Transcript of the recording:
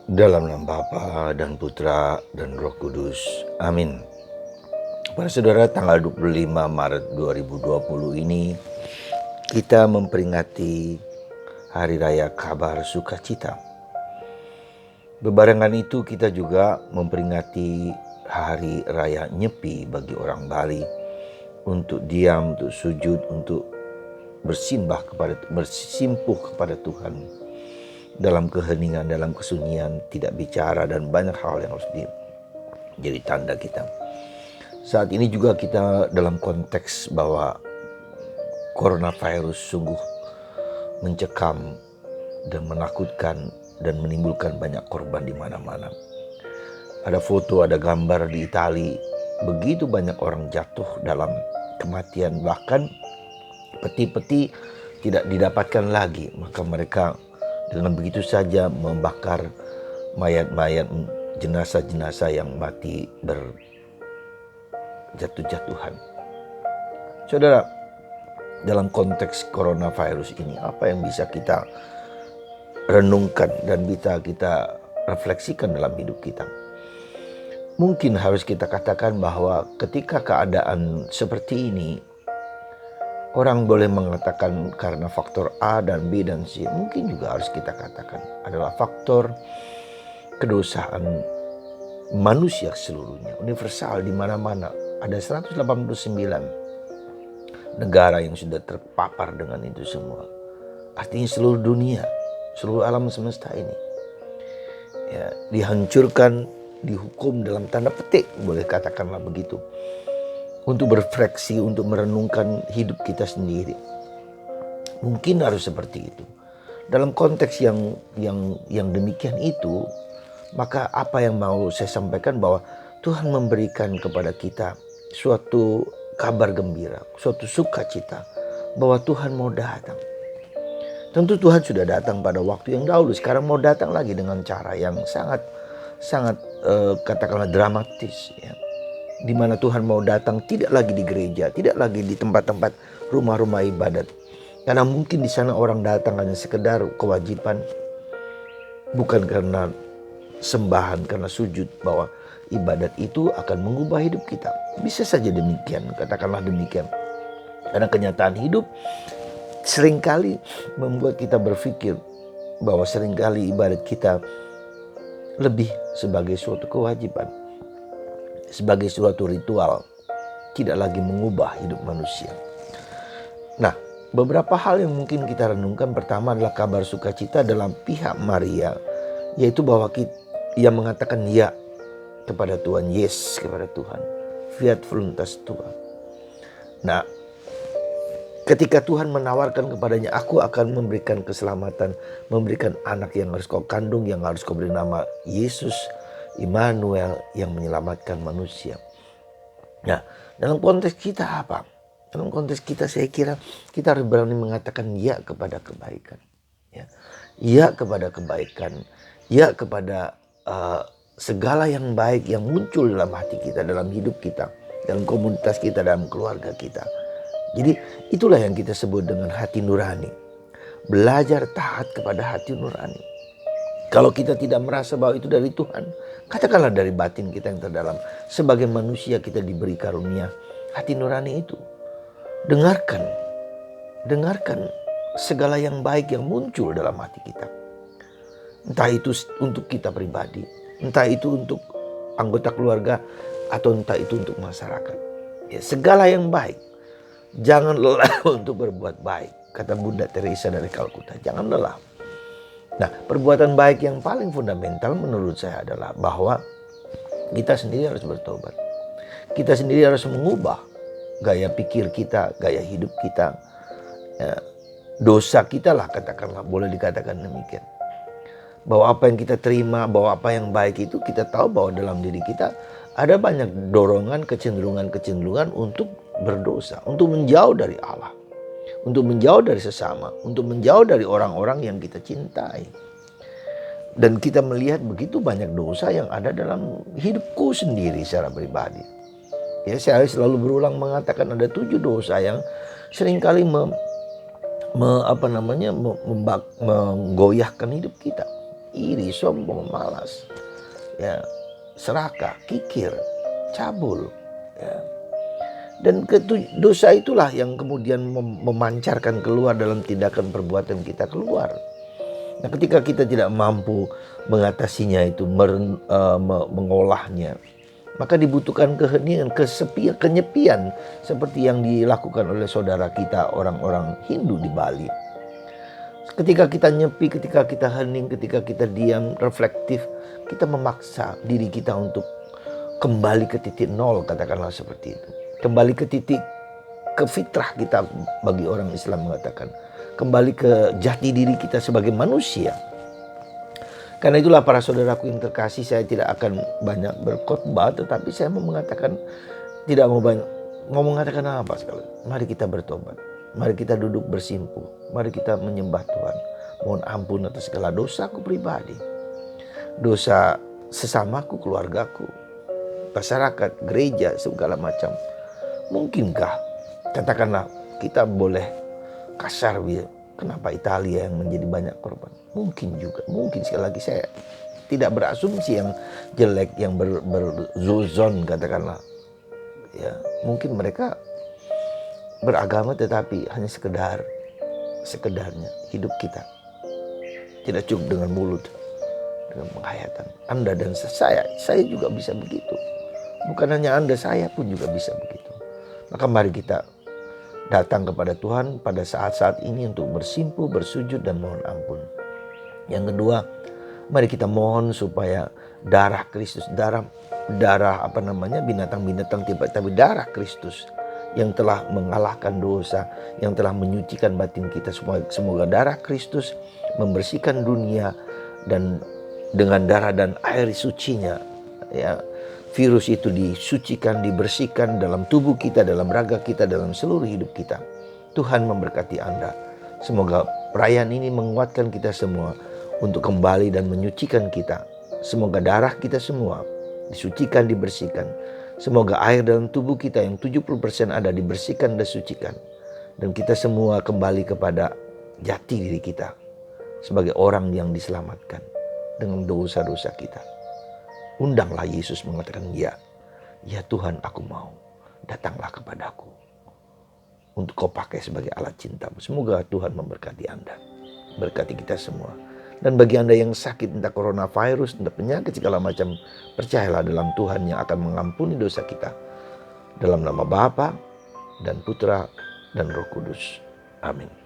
Dalam nama Bapa dan Putra dan Roh Kudus. Amin. Para saudara, tanggal 25 Maret 2020 ini kita memperingati Hari Raya Kabar Sukacita. Bebarengan itu kita juga memperingati Hari Raya Nyepi bagi orang Bali, untuk diam, untuk sujud, untuk bersimpuh kepada Tuhan dalam keheningan, dalam kesunyian, tidak bicara, dan banyak hal yang harus jadi tanda kita. Saat ini juga kita dalam konteks bahwa coronavirus sungguh mencekam dan menakutkan dan menimbulkan banyak korban di mana-mana. Ada foto, ada gambar di Itali, begitu banyak orang jatuh dalam kematian, bahkan peti-peti tidak didapatkan lagi. Maka mereka dengan begitu saja membakar mayat-mayat, jenazah-jenazah yang mati berjatuh-jatuhan. Saudara, dalam konteks coronavirus ini, apa yang bisa kita renungkan dan bisa kita refleksikan dalam hidup kita? Mungkin harus kita katakan bahwa ketika keadaan seperti ini, orang boleh mengatakan karena faktor A dan B dan C. Mungkin juga harus kita katakan adalah faktor kedosaan manusia seluruhnya, universal di mana-mana. Ada 189 negara yang sudah terpapar dengan itu semua. Artinya seluruh dunia, seluruh alam semesta ini ya, dihancurkan, dihukum dalam tanda petik, boleh katakanlah begitu, untuk berefleksi, untuk merenungkan hidup kita sendiri. Mungkin harus seperti itu. Dalam konteks yang demikian itu, maka apa yang mau saya sampaikan bahwa Tuhan memberikan kepada kita suatu kabar gembira, suatu sukacita bahwa Tuhan mau datang. Tentu Tuhan sudah datang pada waktu yang dahulu, sekarang mau datang lagi dengan cara yang sangat katakanlah dramatis ya. Di mana Tuhan mau datang tidak lagi di gereja, tidak lagi di tempat-tempat rumah-rumah ibadat. Karena mungkin di sana orang datang hanya sekedar kewajiban, bukan karena sembahan, karena sujud, bahwa ibadat itu akan mengubah hidup kita. Bisa saja demikian, katakanlah demikian. Karena kenyataan hidup seringkali membuat kita berpikir bahwa seringkali ibadat kita lebih sebagai suatu kewajiban, sebagai suatu ritual, tidak lagi mengubah hidup manusia. Nah, beberapa hal yang mungkin kita renungkan. Pertama adalah kabar sukacita dalam pihak Maria, yaitu bahwa ia mengatakan ya kepada Tuhan, yes kepada Tuhan, fiat voluntas tua. Nah, ketika Tuhan menawarkan kepadanya, aku akan memberikan keselamatan, memberikan anak yang harus kau kandung, yang harus kau beri nama Yesus, Immanuel, yang menyelamatkan manusia. Nah, dalam konteks kita apa? Dalam konteks kita, saya kira kita harus berani mengatakan ya kepada kebaikan. Ya kepada kebaikan. Ya kepada segala yang baik yang muncul dalam hati kita, dalam hidup kita, dalam komunitas kita, dalam keluarga kita. Jadi itulah yang kita sebut dengan hati nurani. Belajar taat kepada hati nurani. Kalau kita tidak merasa bahwa itu dari Tuhan, katakanlah dari batin kita yang terdalam. Sebagai manusia kita diberi karunia hati nurani itu. Dengarkan segala yang baik yang muncul dalam hati kita. Entah itu untuk kita pribadi, entah itu untuk anggota keluarga, atau entah itu untuk masyarakat. Ya, segala yang baik. Jangan lelah untuk berbuat baik, kata Bunda Teresa dari Kalkuta. Jangan lelah. Nah, perbuatan baik yang paling fundamental menurut saya adalah bahwa kita sendiri harus bertobat. Kita sendiri harus mengubah gaya pikir kita, gaya hidup kita. Ya, dosa kita lah, katakanlah, boleh dikatakan demikian. Bahwa apa yang kita terima, bahwa apa yang baik itu, kita tahu bahwa dalam diri kita ada banyak dorongan, kecenderungan untuk berdosa, untuk menjauh dari Allah, untuk menjauh dari sesama, untuk menjauh dari orang-orang yang kita cintai. Dan kita melihat begitu banyak dosa yang ada dalam hidupku sendiri secara pribadi. Ya, saya selalu berulang mengatakan ada 7 dosa yang seringkali menggoyahkan hidup kita. iri, sombong, malas, ya, serakah, kikir, cabul, ya. Dan dosa itulah yang kemudian memancarkan keluar dalam tindakan perbuatan kita keluar. Nah, ketika kita tidak mampu mengatasinya itu, mengolahnya, maka dibutuhkan keheningan, kesepian, kenyepian seperti yang dilakukan oleh saudara kita orang-orang Hindu di Bali. Ketika kita nyepi, ketika kita hening, ketika kita diam, reflektif, kita memaksa diri kita untuk kembali ke titik nol, katakanlah seperti itu. Kembali ke titik, ke fitrah kita, bagi orang Islam mengatakan. Kembali ke jati diri kita sebagai manusia. Karena itulah para saudaraku yang terkasih, saya tidak akan banyak berkhotbah, tetapi saya mau mengatakan, tidak mau banyak, mau mengatakan apa sekali. Mari kita bertobat. Mari kita duduk bersimpuh. Mari kita menyembah Tuhan. Mohon ampun atas segala dosaku pribadi. Dosa sesamaku, keluargaku, masyarakat, gereja, segala macam. Mungkinkah, katakanlah, kita boleh kasar, kenapa Italia yang menjadi banyak korban? Mungkin juga, mungkin, sekali lagi saya tidak berasumsi yang jelek, yang berzuzon, katakanlah. Ya, mungkin mereka beragama tetapi hanya sekedarnya hidup kita. Tidak cukup dengan mulut, dengan penghayatan. Anda dan saya juga bisa begitu. Bukan hanya Anda, saya pun juga bisa begitu. Maka mari kita datang kepada Tuhan pada saat-saat ini untuk bersimpuh, bersujud, dan mohon ampun. Yang kedua, mari kita mohon supaya darah Kristus, darah binatang-binatang tapi darah Kristus yang telah mengalahkan dosa, yang telah menyucikan batin kita. Semoga darah Kristus membersihkan dunia, dan dengan darah dan air sucinya, ya, virus itu disucikan, dibersihkan dalam tubuh kita, dalam raga kita, dalam seluruh hidup kita. Tuhan memberkati Anda. Semoga perayaan ini menguatkan kita semua untuk kembali dan menyucikan kita. Semoga darah kita semua disucikan, dibersihkan. Semoga air dalam tubuh kita yang 70% ada dibersihkan dan disucikan. Dan kita semua kembali kepada jati diri kita sebagai orang yang diselamatkan dengan dosa-dosa kita. Undanglah Yesus mengatakan, ya Tuhan, aku mau, datanglah kepadaku untuk kau pakai sebagai alat cintamu. Semoga Tuhan memberkati Anda, berkati kita semua. Dan bagi Anda yang sakit, entah coronavirus, entah penyakit segala macam, percayalah dalam Tuhan yang akan mengampuni dosa kita. Dalam nama Bapa dan Putra dan Roh Kudus. Amin.